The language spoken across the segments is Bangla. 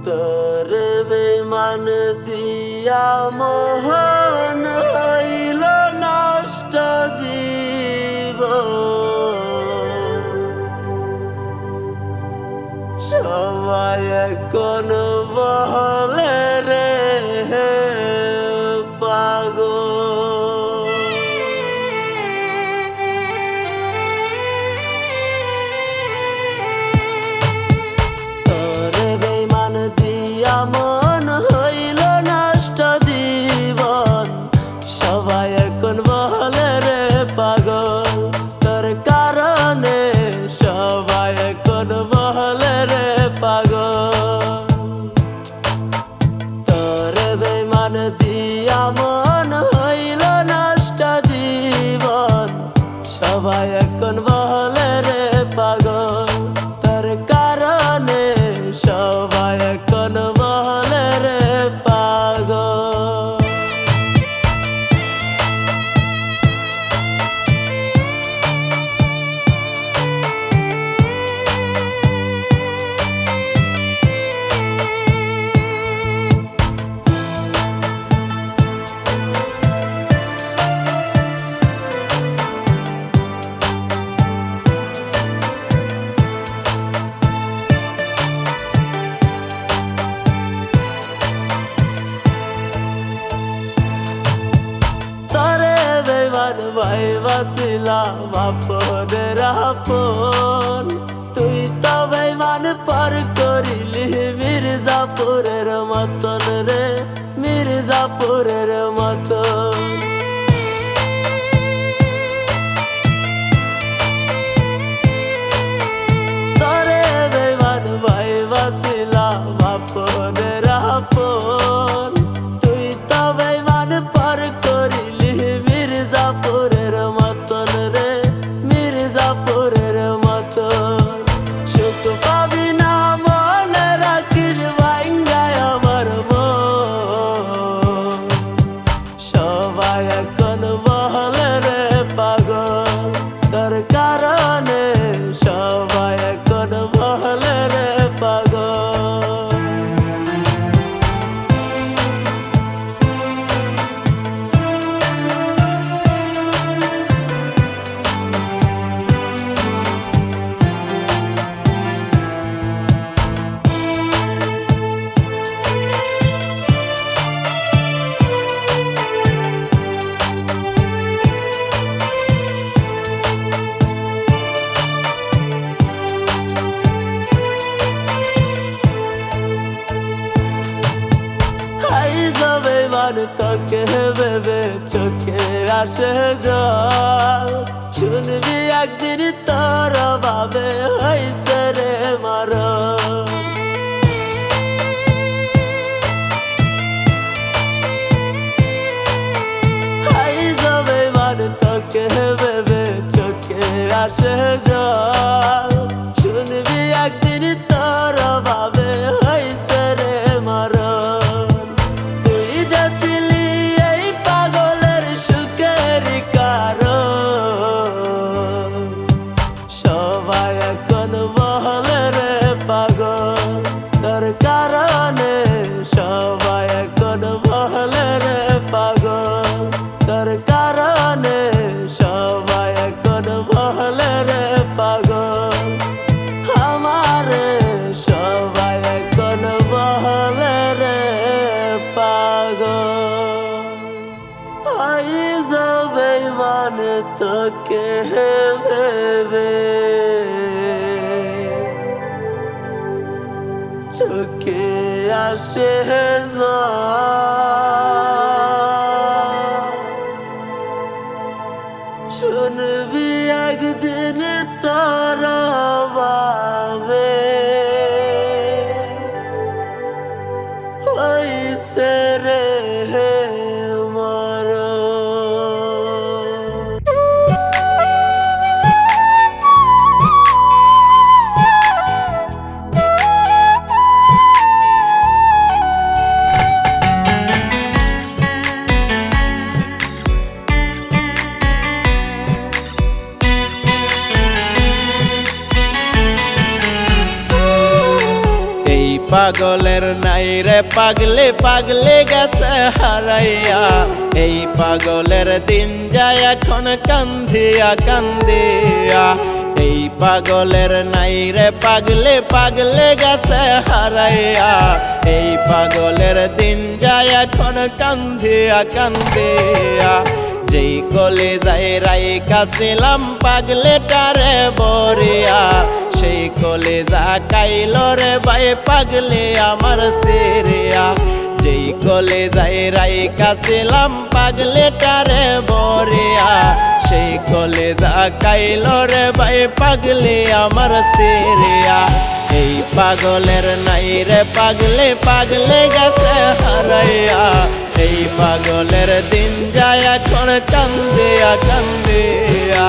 তোরে বেমান দিয়া মোহন হইল নষ্ট জীবন। সবাই এখন বলে রে পাগল। তোরে বেমান দিয়া মন হইল নষ্ট জীবন। সবাই এখন বলে রে পাগল। তোর কারণে সবাই এখন বলে রে পাগল। তোরে বেমান দিয়া মন হইল নষ্ট জীবন। সবাই এখন বলে রে পাগল। তোর কারণে সবাই এখন বলে রে পাগল। ভাই বাসিলাম আপনের আপন। তুই তো বেমান পার করিলি মির্জাপুরের মতন রে, মির্জাপুরের মতন। তরে বেমান ভাই বাসিলাম আপনের আপন। তুই তো বেমান পার করিলি মির্জাপুরের মতন রে, মির্জাপুরের মতন। সুখ পাবি না মনে রাখিস ভাঙ্গায় আমার মন। সবাই এখন বলে রে পাগল। তোর কারণে সবাই এখন বলে রে পাগল। তোকে ভেবে চোখে আসে জল। শুনবি একদিন তোর ভাবে হইছে রে মরণ। তোকে ভেবে চোখে আসে জল। শুনবি একদিন তোর ভাবে হইছে রে মরণ। এই পাগলের সুখের কারণ। সবাই এখন বলে রে পাগল। তোর কারণে সবাই এখন বলে রে পাগল। তোর কারণে সবাই এখন বলে রে পাগল। আমারে সবাই এখন বলে রে পাগল। আই যাবে মানে তোকে ভেবে চোখে আসে জল। শুনবি একদিন তোর ভাবে হইছে রে পাগলের নাই রে পাগলে পাগলে গেছে হারাইয়া, এই পাগলের দিন যায় এখন কান্দিয়া কান্দিয়া। এই পাগলের নাই রে পাগলে পাগলে গেছে হারাইয়া, এই পাগলের দিন যায় এখন কান্দিয়া কান্দিয়া। যেই কলেজায় রাইখা ছিলাম পাগলেটারে বরিয়া, সেই কলেজা কাইল রে ভাই পাগলে আমার সিরিয়া। যেই কলেজায় রাইখা ছিলাম পাগলেটারে বরিয়া, সেই কলেজা কাইল রে ভাই পাগলে আমার সিরিয়া। এই পাগলের নাই রে পাগলে পাগলে গেছে হারাইয়া, এই পাগলের দিন যায় এখন কান্দিয়া কান্দিয়া।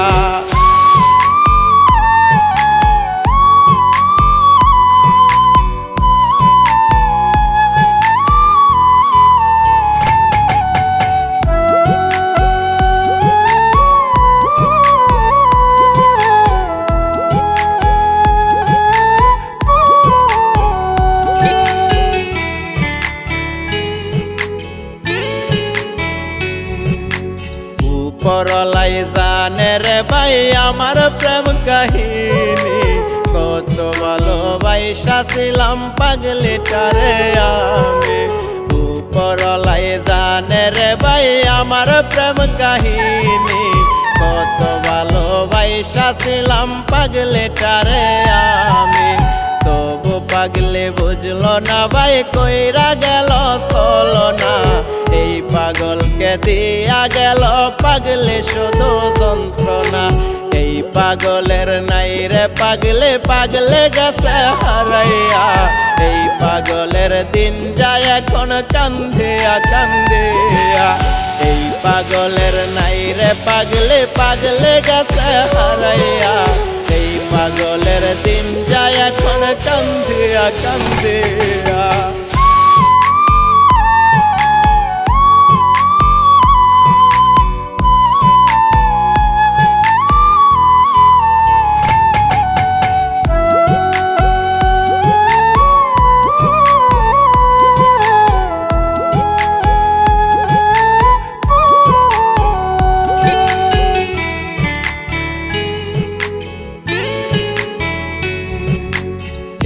পরলাই জানে রে ভাই আমার প্রেম কাহিনী, কত ভালোবাসা ছিলাম পাগলেটারে আমি। পরলাই জানে রে ভাই আমার প্রেম কাহিনী, কত ভালোবাসা ছিলাম পাগলেটারে আমি। তবু পাগলে বুঝলো না ভাই কইরা গেল চলো না, এই পাগলকে দিয়া গেল পাগলে শুধু যন্ত্রণা। এই পাগলের নাই রে পাগলে পাগলে গেছে হারাইয়া, এই পাগলের দিন যায় এখন কান্দিয়া কান্দিয়া। এই পাগলের নাই রে পাগলে পাগলে গেছে হারাইয়া, এই পাগলের দিন যায় এখন কান্দিয়া কান্দিয়া।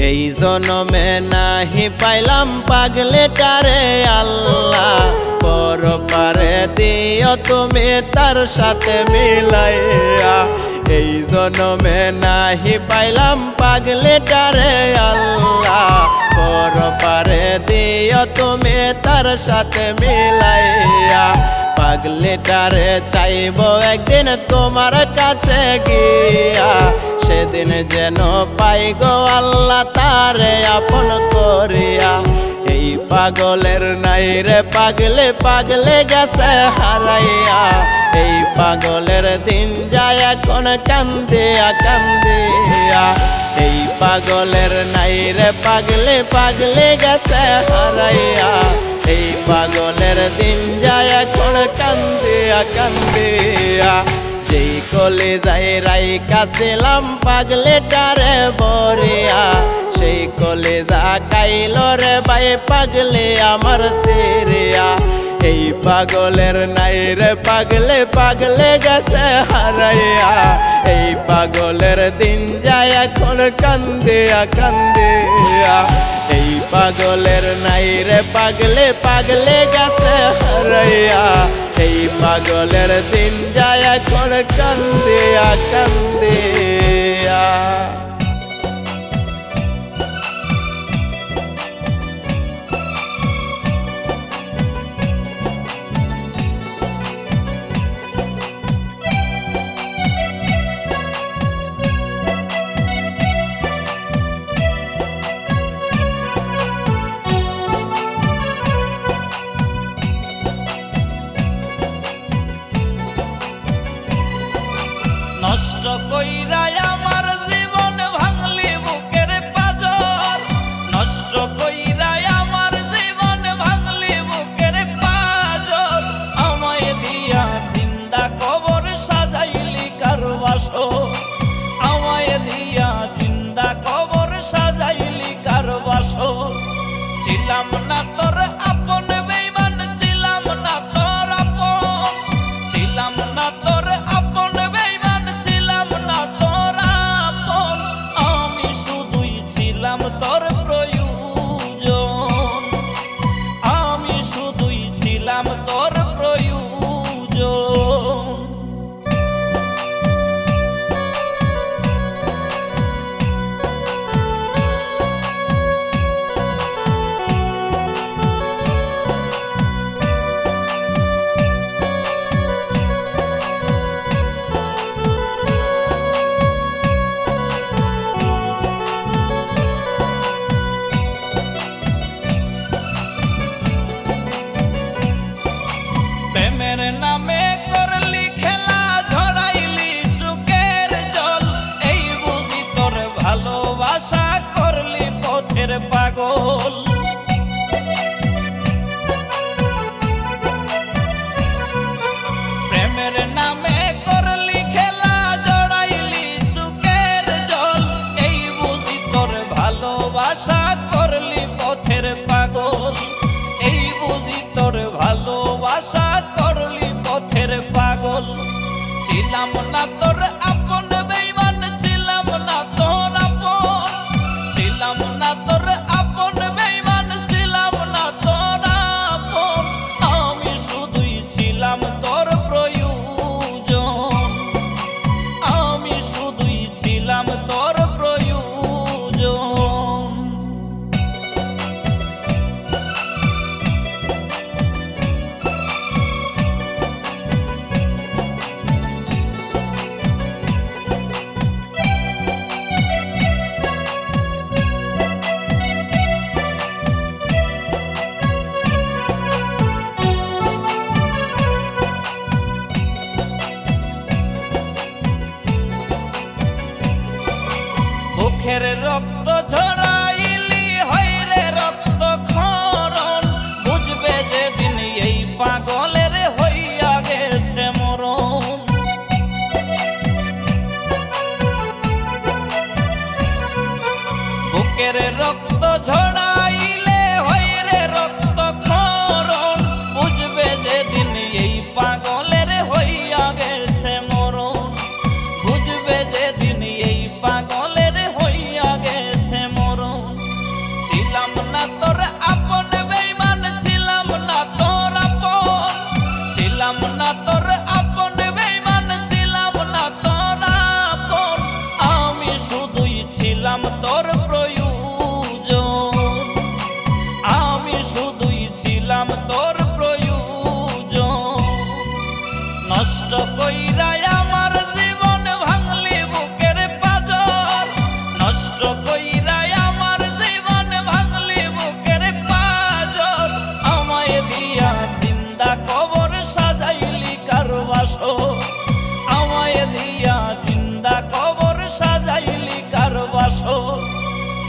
এই জনমে নাহি পাইলাম পাগলেটারে আল্লাহ, পর পারে দিও তুমি তার সাথে মিলাইয়া। এই জনমে নাহি পাইলাম পাগলেটারে আল্লাহ, পর পারে দিও তুমি তার সাথে মিলাইয়া। পাগলেটারে চাইব একদিন তোমার কাছে গিয়া, সেদিন যেন পাই গো আল্লাহ তারে আপন করিয়া। এই পাগলের নাই রে পাগলে পাগলে গেছে হারাইয়া, এই পাগলের দিন যায় এখন কান্দিয়া কান্দিয়া। এই পাগলের নাই রে পাগলে পাগলে গেছে হারাইয়া, এই পাগলের দিন যায় এখন কান্দিয়া কান্দিয়া। যেই কলেজায় রাইখা ছিলাম পাগলেটারে বরিয়া, সেই কলেজা কাইল রে ভাই পাগলে আমার সিরিয়া। এই পাগলের নাই রে পাগলে পাগলে গেছে হারাইয়া, এই পাগলের দিন যায় এখন কান্দিয়া কান্দিয়া। এই পাগলের নাই রে পাগলে পাগলে গেছে হারাইয়া, এই পাগলের দিন যায় এখন কান্দিয়া কান্দিয়া। নষ্ট কইরা ছিলাম না তোর আপন বেঈমান ছিলাম না তোর আপন ছিলাম না তোর আপন বেঈমান ছিলাম না তোর আপন আমি শুধুই ছিলাম তোর প্রয়োজন আমি শুধুই ছিলাম তোর প্রয়োজন প্রেমের নামে করলি খেলা ঝরাইলি চোখের জল এই বুঝি তোর ভালোবাসা করলি পথের পাগল প্রেমের নামে করলি খেলা ঝরাইলি চোখের জল এই বুঝি তোর ভালোবাসা করলি পথের পাগল এই বুঝি তোর ভালোবাসা করলি পথের পাগল ছিলাম না তোর আপন বেঈমান ছিলাম না তোর আপন ছিলাম না তোর আপন বেঈমান ছিলাম না তোর আপন আমি শুধুই ছিলাম তোর প্রয়োজন আমি শুধুই ছিলাম তোর প্রয়োজন বুকের রক্ত ঝরাইলি হইরে রক্ত ক্ষরণ বুঝবে যেদিন এই পাগলের হইয়া গেছে মরণ বুকের রক্ত ঝরাইলে হইরে রক্ত ক্ষরণ বুঝবে যেদিন এই পাগলের হইয়া গেছে মরণ বুঝবে যেদিন এই পাগলের হইয়া গেছে মরণ ছিলাম না তোর আপন বেঈমান ছিলাম না তোর আপন ছিলাম না তোর আপন বেঈমান ছিলাম না তোর আপন আমি শুধুই ছিলাম তোর প্রয়োজন আমি শুধুই ছিলাম তোর প্রয়োজন নষ্ট কইরা আমার জীবন ভাঙলি বুকের পাজর নষ্ট কইরা আমার জীবন ভাঙলি বুকের পাজর আমায় দিয়া জিন্দা কবর সাজাইলি কার বাসর আমায় দিয়া জিন্দা কবর সাজাইলি কার বাসর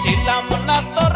ছিলাম না তোর